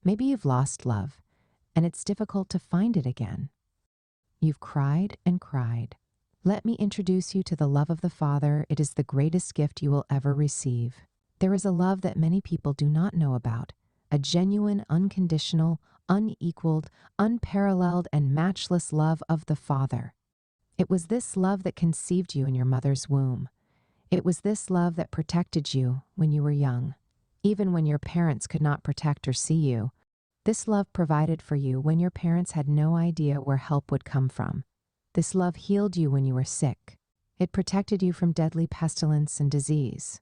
Maybe you've lost love, and it's difficult to find it again. You've cried and cried. Let me introduce you to the love of the Father. It is the greatest gift you will ever receive. There is a love that many people do not know about, a genuine, unconditional, unequaled, unparalleled, and matchless love of the Father. It was this love that conceived you in your mother's womb. It was this love that protected you when you were young, even when your parents could not protect or see you. This love provided for you when your parents had no idea where help would come from. This love healed you when you were sick. It protected you from deadly pestilence and disease.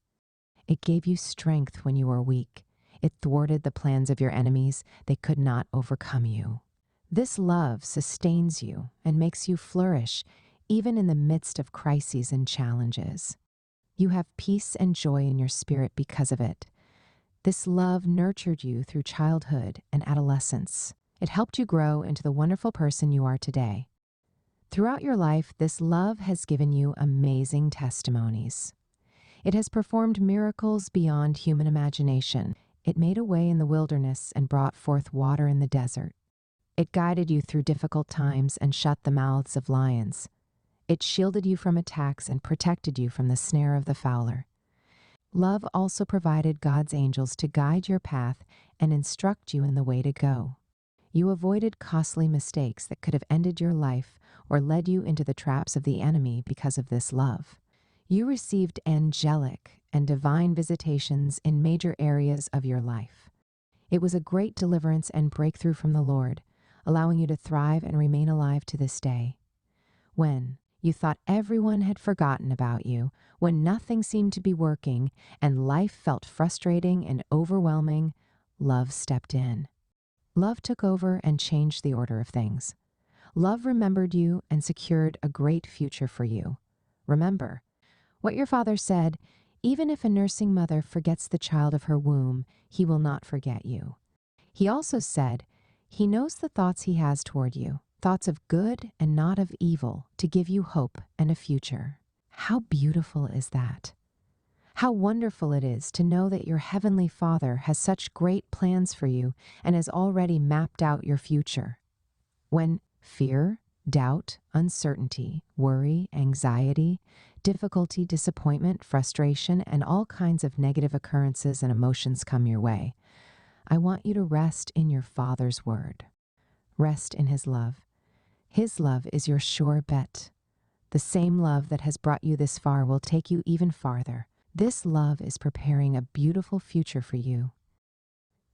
It gave you strength when you were weak. It thwarted the plans of your enemies. They could not overcome you. This love sustains you and makes you flourish, even in the midst of crises and challenges. You have peace and joy in your spirit because of it. This love nurtured you through childhood and adolescence. It helped you grow into the wonderful person you are today. Throughout your life, this love has given you amazing testimonies. It has performed miracles beyond human imagination. It made a way in the wilderness and brought forth water in the desert. It guided you through difficult times and shut the mouths of lions. It shielded you from attacks and protected you from the snare of the fowler. Love also provided God's angels to guide your path and instruct you in the way to go. You avoided costly mistakes that could have ended your life or led you into the traps of the enemy because of this love. You received angelic and divine visitations in major areas of your life. It was a great deliverance and breakthrough from the Lord, allowing you to thrive and remain alive to this day. When you thought everyone had forgotten about you, when nothing seemed to be working and life felt frustrating and overwhelming, love stepped in. Love took over and changed the order of things. Love remembered you and secured a great future for you. Remember what your Father said, even if a nursing mother forgets the child of her womb, he will not forget you. He also said, he knows the thoughts he has toward you, thoughts of good and not of evil, to give you hope and a future. How beautiful is that? How wonderful it is to know that your Heavenly Father has such great plans for you and has already mapped out your future. When fear, doubt, uncertainty, worry, anxiety, difficulty, disappointment, frustration, and all kinds of negative occurrences and emotions come your way, I want you to rest in your Father's word. Rest in His love. His love is your sure bet. The same love that has brought you this far will take you even farther. This love is preparing a beautiful future for you.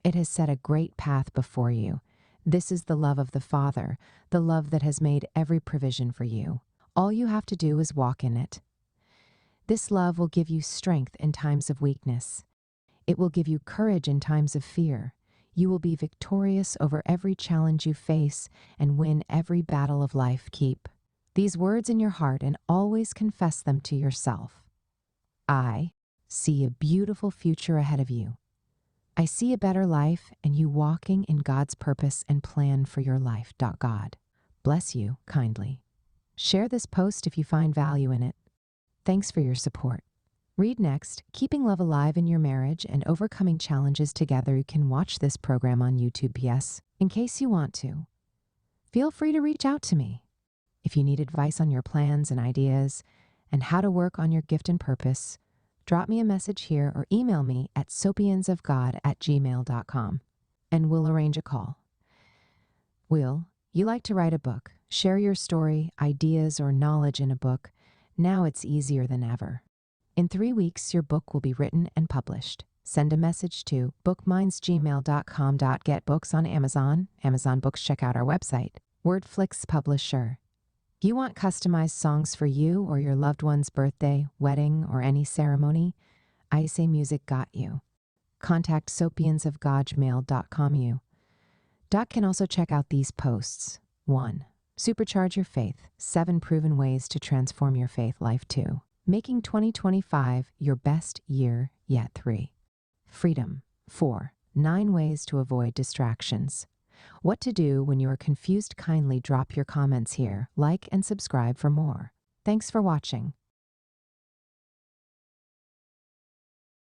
It has set a great path before you. This is the love of the Father, the love that has made every provision for you. All you have to do is walk in it. This love will give you strength in times of weakness. It will give you courage in times of fear. You will be victorious over every challenge you face and win every battle of life. Keep these words in your heart and always confess them to yourself. I see a beautiful future ahead of you. I see a better life and you walking in God's purpose and plan for your life. God bless you kindly. Share this post if you find value in it. Thanks for your support. Read next, Keeping Love Alive in Your Marriage and Overcoming Challenges Together. You can watch this program on YouTube. P.S. In case you want to, feel free to reach out to me. If you need advice on your plans and ideas and how to work on your gift and purpose, drop me a message here or email me at sopiansofgod@gmail.com and we'll arrange a call. Will you like to write a book? Share your story, ideas, or knowledge in a book. Now it's easier than ever. In 3 weeks, your book will be written and published. Send a message to bookmindsgmail.com. Get books on Amazon, Amazon Books. Check out our website, Wordflix Publisher. You want customized songs for you or your loved one's birthday, wedding, or any ceremony? I Say Music got you. Contact sopiansofgodmail.com. You can also check out these posts. 1. Supercharge your faith. 7 proven ways to transform your faith life. 2. Making 2025 your best year yet. 3. Freedom. 4. 9 ways to avoid distractions. What to do when you are confused? Kindly drop your comments here, like and subscribe for more. Thanks for watching.